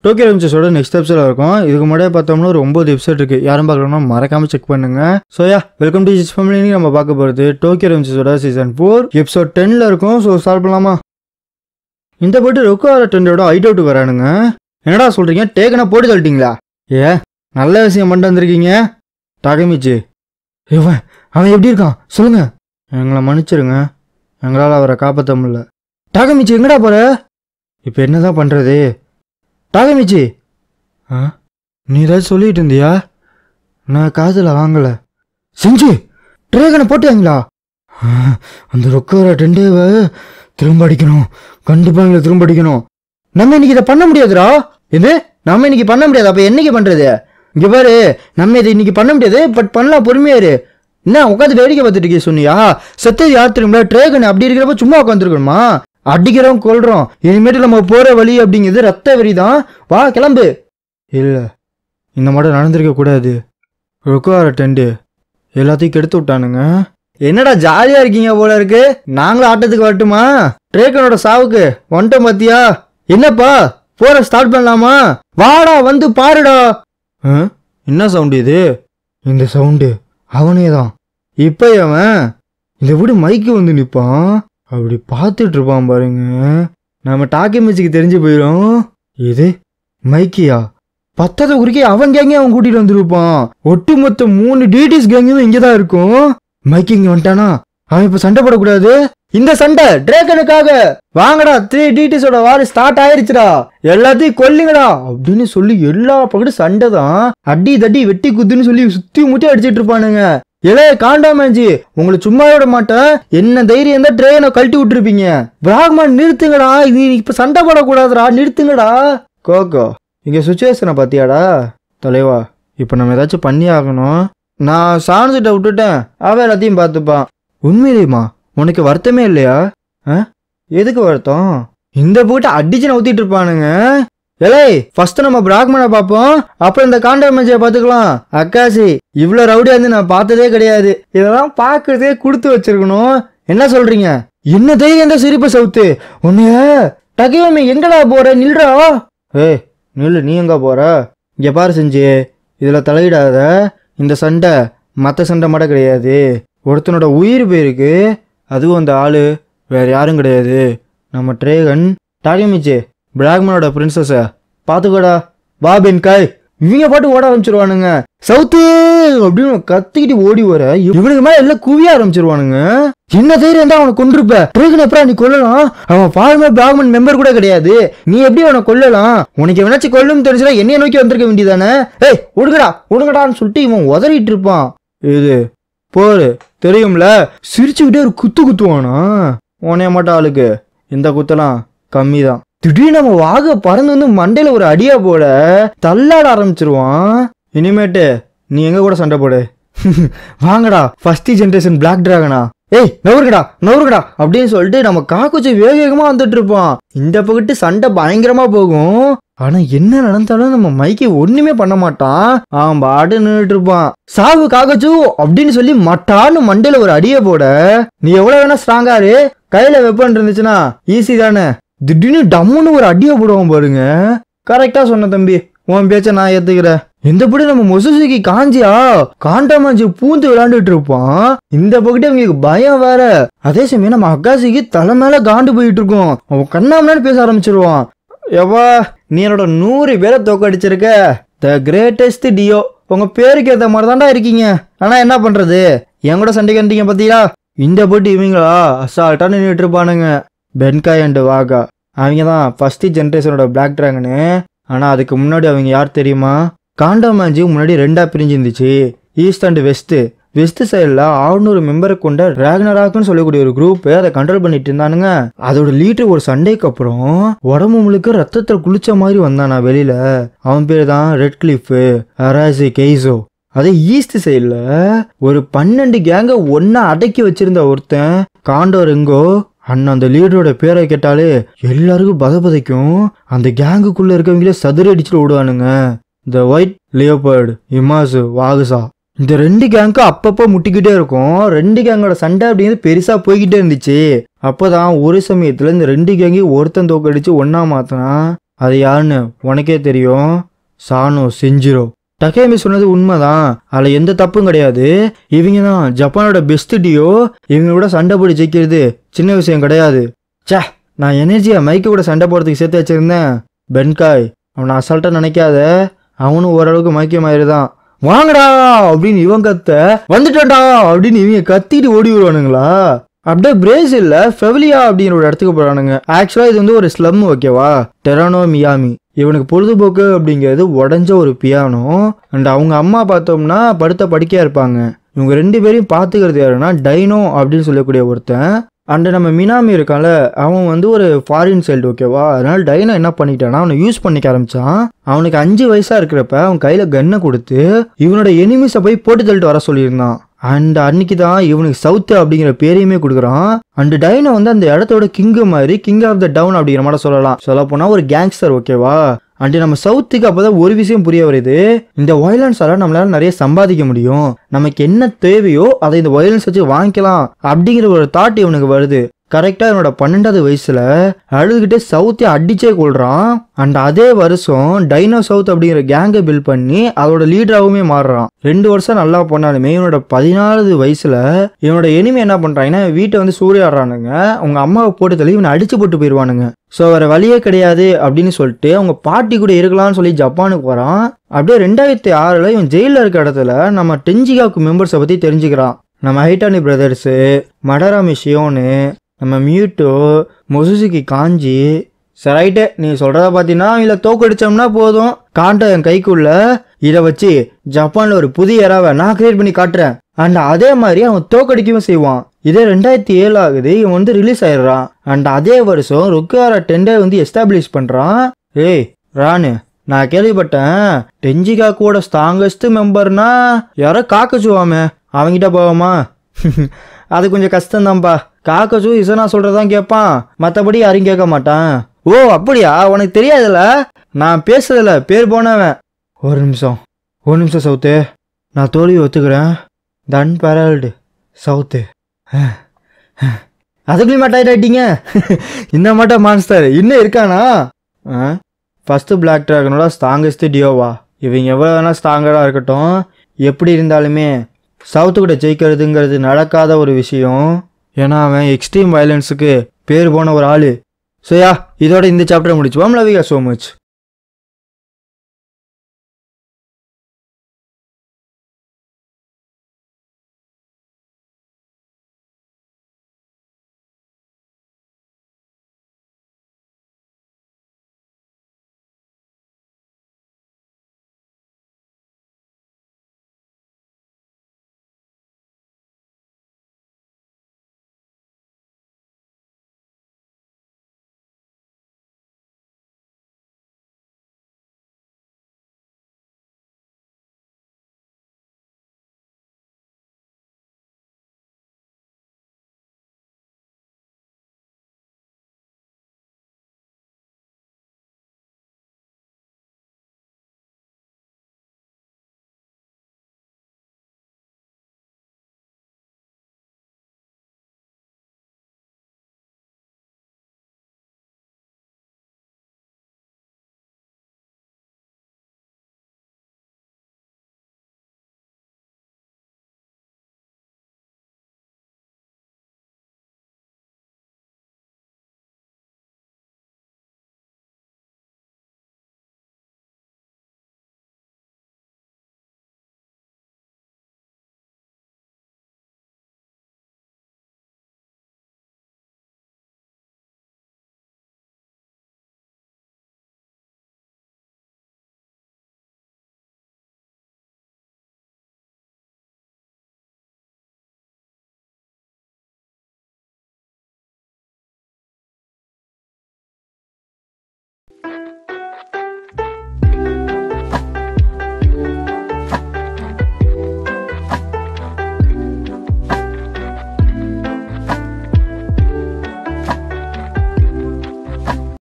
Tokyo ரெவெஞ்சர்ஸோட next எபிசோட இருக்கும். இதுக்கு முன்னாடியே பார்த்தோம்னா ஒரு 9 எபிசோட் இருக்கு. யாரும் பார்க்கணும்னா மறக்காம செக் பண்ணுங்க. So welcome to this family. நம்ம பார்க்க போகிறது டோக்கியோ ரெவெஞ்சர்ஸோட சீசன் 4 எபிசோட் 10ல் இருக்கும். ஸோ ஸ்டார்ட் பண்ணலாமா? இந்த போட்டு ரொக்கோர டெண்டோட ஹைட் அவுட்டுக்கு வரானுங்க. என்னடா சொல்றீங்க? டேக்கனா போட்டு தள்ளிட்டீங்களா? நல்ல விஷயம் பண்ணிட்டு வந்திருக்கீங்க டாகமிச்சி. அவன் எப்படி இருக்கான் சொல்லுங்க. எங்களை மன்னிச்சிருங்க, எங்களால் அவரை காப்பாற்ற முடியல. டாகமிச்சி எங்கடா போற? இப்போ என்னதான் பண்றது டாகமிச்சி? நீ ஏதாச்சும் சொல்லிட்டு இருந்தியா? நான் காதில் வாங்கலை. செஞ்சு ட்ரேகனை போட்டாங்களா? அந்த ரொக்கோர டெண்டேவை திரும்ப அடிக்கணும், கண்டிப்பாக எங்களை திரும்ப அடிக்கணும். நம்ம இன்னைக்கு இதை பண்ண முடியாதுடா. இது நம்ம இன்னைக்கு பண்ண முடியாது. அப்போ என்னைக்கு பண்ணுறது? இங்கே பாரு, நம்ம இதை இன்னைக்கு பண்ண முடியாது, பட் பண்ணலாம். பொறுமையாரு. என்ன உட்காந்து வேடிக்கை பார்த்துட்டு இருக்கே சொன்னியா? செத்தது யார் தெரியுங்களா? ட்ரேகன். அப்படி இருக்கிறப்ப சும்மா உட்காந்துருக்கணுமா? அடிக்கிறோம் கொள்றோம். இனிமேட்டு நம்ம போற வழி அப்படிங்கிறது ரத்த வெறி தான். வா கிளம்பு. இல்லை, இந்த மாதிரி நடந்திருக்க கூடாது. ரொக்கோர டெண்டு எல்லாத்தையும் கெடுத்து விட்டானுங்க. என்னடா ஜாலியா இருக்கீங்க போல இருக்கு. நாங்களும் ஆட்டத்துக்கு வரட்டுமா? ட்ரேகனோட சாவுக்கு வந்துட்டோம் பாத்தியா? என்னப்பா போற ஸ்டார்ட் பண்ணலாமா? வாடா வந்து பாருடா. என்ன சவுண்டு இது? இந்த சவுண்டு அவனே தான். இப்ப அவன் இந்த வீடு மைக்கு வந்து நிற்பான். அப்படி பார்த்துட்டு இருப்பான் பாருங்க. நம்ம டாக்கிமிச்சிக்கு தெரிஞ்சு போயிடும். இது மைக்கியா? பத்தத குறிக்கே அவன் கேங்கே அவன் கூட்டிட்டு வந்துருப்பான். ஒட்டுமொத்த 3 டிடிஸ் கேங்கும் இங்கதான் இருக்கும். மைக்கி இங்க வந்துட்டானா அவன் இப்ப சண்டை போடக்கூடாது. இந்த சண்டை ட்ரேகனுக்காக. வாங்கடா, 3 டிடிஸோட வார் ஸ்டார்ட் ஆயிருச்சுடா, எல்லாத்தையும் கொல்லுங்கடா அப்படின்னு சொல்லி எல்லா பக்கத்தும் சண்டை தான். அடி தட்டி வெட்டி குத்துன்னு சொல்லி சுத்தி முட்டி அடிச்சிட்டு இருப்பானுங்க. காண்டாமேஞ்சி, உங்களை சும்மா விட மாட்டேன். என்ன தைரியம் தான் ட்ரெயினை கழட்டி விட்டுருப்பீங்க. பிராக்மன் நிறுத்துங்கடா, இது இப்ப சண்டை போடக்கூடாதுடா, நிறுத்துங்கடா. கோகோ, இங்க சுச்சுவேஷனை பாத்தியாடா தலைவா? இப்ப நம்ம ஏதாச்சும் பண்ணி ஆகணும். நான் சான்சிட்ட விட்டுட்டேன், அவன் எல்லாத்தையும் பார்த்துப்பான். உண்மையிலேயுமா உனக்கு வருத்தமே இல்லையா? எதுக்கு வருத்தம்? இந்த போட்டு அடிச்சு ஊத்திட்டு இருப்பானுங்க. ஃபர்ஸ்ட் நம்ம பிராக்மனை பார்ப்போம், அப்புறம் இந்த காண்டாமேஜியை பார்த்துக்கலாம். அக்காசி, இவ்வளோ ரவுடியா இருந்து நான் பார்த்ததே கிடையாது. இதெல்லாம் பார்க்கறதே கொடுத்து வச்சிருக்கணும். என்ன சொல்றீங்க? என்ன தைரியம் தான் சிரிப்பு சவுத்து உன்னைய? டகியோமி எங்கடா போற? நில்றா. நில்லு. நீ எங்க போற? இங்க பாரு செஞ்சு, இதுல தலையிடாத. இந்த சண்டை மற்ற சண்டை மட்டும் கிடையாது. ஒருத்தனோட உயிர் போயிருக்கு. அதுவும் அந்த ஆளு வேற யாரும் கிடையாது, நம்ம ட்ரேகன். டாகமிச்சி, பிராக்மனோட பிரின்சஸ பாத்துக்கோடா. வா பென்காய். இவங்க பாட்டு ஓட ஆரம்பிச்சிருவானுங்க. சவுத்து அப்படின்னு கத்திக்கிட்டு ஓடி வர இவனுக்கு மேல எல்லாம் குவிய ஆரம்பிச்சிருவானுங்க. என்ன தைரியம் தான் அவனை கொண்டிருப்ப? ட்ரேகன் எப்படா நீ கொல்லலாம்? அவன் ஃபார்மர் பிராக்மன் மெம்பர் கூட கிடையாது. நீ எப்படி அவனை கொல்லலாம்? உனக்கு எவனாச்சும் கொல்லும் தெரிஞ்சுனா என்னைய நோக்கி வந்திருக்க வேண்டியதானே? ஒடுங்கடான்னு சொல்லிட்டு இவன் உதறிட்டு இருப்பான். இது போரு தெரியும்ல, சிரிச்சுக்கிட்டே ஒரு குத்து குத்துவானா? உனைய மாட்டா ஆளுக்கு இந்த குத்தலாம் கம்மி தான். திடீர்னு நம்ம வாக பறந்து வந்து மண்டையில ஒரு அடியா போட தள்ளாட ஆரம்பிச்சிருவான். இனிமேட்டு நீ எங்க கூட சண்டை போடு. வாங்கடா, ஃபர்ஸ்ட் ஜெனரேஷன் பிளாக் டிராகனா. நவருங்கடா அப்படின்னு சொல்லிட்டு நம்ம காக்குச்சி வேகமா வந்துட்டு இருப்பான். இந்த பக்கத்து சண்டை பயங்கரமா போகும். ஆனா என்ன நடந்தாலும் நம்ம மைக்கி ஒண்ணுமே பண்ண மாட்டான். அவன் பாட்டு நின்றுட்டு இருப்பான். சாவு காக்கச்சு அப்படின்னு சொல்லி மட்டான்னு மண்டையில ஒரு அடியை போட, நீ எவ்வளவு வேணா ஸ்ட்ராங்காரு, கையில வெப்பன் இருந்துச்சுன்னா ஈஸி தானே. திடீர்னு டம்முன்னு ஒரு அடியை போடுவான் பாருங்க. கரெக்டா சொன்ன தம்பி, உன் பேச்ச நான் ஏத்துக்கிறேன். இந்த படி நம்ம மொசுசுக்கு காஞ்சியா காண்டாமாஞ்சி பூந்து விளையாண்டுட்டு இருப்பான். இந்த பக்கத்து அவங்களுக்கு பயம் வேற. அதே சமயம் நம்ம அக்காசிக்கு தலை மேல காண்டு போயிட்டு இருக்கோம். அவன் கண்ணாமன்னு பேச ஆரம்பிச்சிருவான். எவ்வா, நீ என்னோட 100 பேரை தோக்கடிச்சிருக்க. The greatest deo. உங்க பேருக்கு ஏற்ற மாதிரி தாண்டா இருக்கீங்க. ஆனா என்ன பண்றது, என் கூட சண்டை கண்டிங்க பாத்தீங்களா? இந்த போட்டு இவங்களா அசால்ட்டா நின்றுட்டு இருப்பானுங்க. பென்காய் அண்ட் வாகா, அவங்க தான் ஃபர்ஸ்ட் ஜென்ரேஷனோட பிளாக் டிராகனு. ஆனா அதுக்கு முன்னாடி அவங்க யார் தெரியுமா? காண்டாமாஞ்சி முன்னாடி 2ஆ பிரிஞ்சு இருந்துச்சு, ஈஸ்ட் அண்ட் வெஸ்ட் சைடில் 600 மெம்பரை கொண்ட ராக்னராக்னு சொல்லக்கூடிய ஒரு குரூப் அதை கண்ட்ரோல் பண்ணிட்டு இருந்தானுங்க. அதோட லீடர் ஒரு சண்டைக்கு அப்புறம் உடம்பு முழுக்க ரத்தத்தில் குளிச்ச மாதிரி வந்தானா வெளியில. அவன் பேர் தான் ரெட் கிளிஃப் அராசி கெய்சோ. அதே ஈஸ்ட் சைடில் ஒரு 12 கேங்க ஒன்னா அடக்கி வச்சிருந்த ஒருத்தன் காண்டோரெங்கோ. அண்ணன் அந்த லீடரோட பேரை கேட்டாலே எல்லாருக்கும் பதபதைக்கும். அந்த கேங்குக்குள்ள இருக்கவங்களே சதுர அடிச்சுட்டு ஓடுவானுங்க. த ஒயிட் லியோபர்டு, இமாசு, வாகுசா. இந்த 2 கேங்கும் அப்பப்போ முட்டிக்கிட்டே இருக்கும். 2 கேங்கோட சண்டை அப்படிங்கிறது பெருசா போய்கிட்டே இருந்துச்சு. அப்போதான் ஒரு சமயத்துல இந்த 2 கேங்கையும் ஒருத்தன் தோக்கடிச்சு ஒன்னா மாத்தினா அது யாருன்னு உனக்கே தெரியும், சானோ செஞ்சிரோ. டகேமி சொன்னது உண்மைதான், அதில் எந்த தப்பும் கிடையாது. இவங்க தான் ஜப்பானோட பெஸ்ட் டியோ, இவங்க கூட சண்டை போடி ஜெயிக்கிறது சின்ன விஷயம் கிடையாது. சே, நான் எனர்ஜியை மைக்க கூட சண்டை போடுறதுக்கு சேர்த்து வச்சிருந்தேன். பென்காய், அவனை அசால்ட்டாக நினைக்காத, அவனும் ஓரளவுக்கு மைக்கியமாயிருதான். வாங்கடா அப்படின்னு இவன் கத்த, வந்துட்டா அப்படின்னு இவங்க கத்திட்டு ஓடி வருவானுங்களா. அப்படியே பிரேசில்ல ஃபெவிலியா அப்படிங்கிற ஒரு இடத்துக்கு போறானுங்க. ஆக்சுவலா இது வந்து ஒரு ஸ்லம், ஓகேவா, டெரானோ மியாமி. இவனுக்கு பொழுதுபோக்கு அப்படிங்கிறது உடஞ்ச ஒரு பியானோ. அண்ட் அவங்க அம்மா பார்த்தோம்னா படுத்த படுக்கையா இருப்பாங்க. இவங்க 2 பேரையும் பார்த்துக்கிறது யாருன்னா டைனோ அப்படின்னு சொல்லக்கூடிய ஒருத்தன். அண்டு நம்ம மினாமி இருக்கான்ல, அவன் வந்து ஒரு ஃபாரின் சைல்டு, ஓகேவா. அதனால டைனோ என்ன பண்ணிட்டான்னா அவனை யூஸ் பண்ணிக்க ஆரம்பிச்சான். அவனுக்கு 5 வயசா இருக்கிறப்ப அவன் கையில கன்னை கொடுத்து இவனோட எனிமிஸை போய் போட்டு தள்ளிட்டு வர சொல்லியிருந்தான். அண்ட் அன்னைக்கு தான் இவனுக்கு சவுத் அப்படிங்கிற பேரையுமே கொடுக்குறான். அண்ட் டைனோ வந்து அந்த இடத்தோட கிங்கு மாதிரி, கிங் ஆஃப் த டவுன் அப்படிங்கிற மாதிரி சொல்லலாம். சொல்ல போனா ஒரு கேங்ஸ்டர், ஓகேவா. அண்ட் நம்ம சவுத்துக்கு அப்போதான் ஒரு விஷயம் புரிய வருது, இந்த வயலன்ஸால நம்மளால நிறைய சம்பாதிக்க முடியும், நமக்கு என்ன தேவையோ அதை இந்த வயலன்ஸ் வச்சு வாங்கிக்கலாம் அப்படிங்கிற ஒரு தாட் இவனுக்கு வருது. கரெக்டா என்னோட 12வது வயசுல அழுதுகிட்டே சவுத்தை அடிச்சே கொள்றான். அண்ட் அதே வருஷம் டைனோ சவுத் அப்படிங்கிற கேங்கை பில்ட் பண்ணி அதோட லீடராகவுமே மாறுறான். 2 வருஷம் நல்லா போனாலுமே இவனோட 14வது வயசுல இவனோட எனிமே என்ன பண்றாங்கன்னா வீட்டை வந்து சூறையாடுறானுங்க. அவங்க அம்மாவை போட்டு தள்ளி இவனை அடிச்சு போட்டு போயிடுவானுங்க. ஸோ வேற வழியே கிடையாது அப்படின்னு சொல்லிட்டு அவங்க பாட்டி கூட இருக்கலாம்னு சொல்லி ஜப்பானுக்கு வரான். அப்படியே 2006 இவன் ஜெயிலில் இருக்க இடத்துல நம்ம டெஞ்சிகாக்கு மெம்பர்ஸை பற்றி தெரிஞ்சுக்கிறான். நம்ம ஹைட்டானி பிரதர்ஸு, மடராமி ஷியோனு, நம்ம மியூட்டோ, மொசுசுகி காஞ்சி. சரைட்டு, நீ சொல்கிறத பார்த்தீங்கன்னா இல்லை தோக்கடிச்சோம்னா போதும், காண்ட என் கைக்குள்ள இதை வச்சு ஜப்பானில் ஒரு புதிய ஏராவை நான் கிரியேட் பண்ணி காட்டுறேன். அண்ட் அதே மாதிரி அவன் தோக்கடிக்கவும் செய்வான். இதே 2007 ஆகுது, இவன் வந்து ரிலீஸ் ஆயிடுறான். அண்ட் அதே வருஷம் ருக்காரா டெண்டை வந்து எஸ்டாப்ளிஷ் பண்ணுறான். ஏய் ரானு, நான் கேள்விப்பட்டேன் டெஞ்சிகாக்கோட ஸ்ட்ராங்கஸ்ட் மெம்பர்னா யாரோ காக்கச்சுவாமே, அவங்கிட்ட போவோமா? அது கொஞ்சம் கஷ்டம்தான்ப்பா. காக்கச்சு இசனா சொல்றதான் கேட்பான், மற்றபடி யாரையும் கேட்க மாட்டான். ஓ அப்படியா, உனக்கு தெரியாதுல்ல, நான் பேசுறதில்ல, பேர் போனவன். ஒரு நிமிஷம் சவுத்து, நான் தோல்வி ஒத்துக்கிறேன். தன் பேரல்டு சவுத்து. அதுக்குள்ளேயும் மாட்டாயிட்டீங்க. இந்த மாட்டா மான்ஸ்டர் இன்னும் இருக்கானா? ஃபர்ஸ்ட் பிளாக் டிராகனோட ஸ்ட்ராங்கஸ்ட் டியோவா. இவங்க எவ்வளோ வேணா ஸ்ட்ராங்கராக இருக்கட்டும், எப்படி இருந்தாலுமே சவுத்து கூட ஜெயிக்கிறதுங்கிறது நடக்காத ஒரு விஷயம். ஏன்னா அவன் எக்ஸ்ட்ரீம் வயலன்ஸுக்கு பேர் போன ஒரு ஆள். ஸோ இதோட இந்த சாப்டரை முடிச்சுவோம். Love you so much.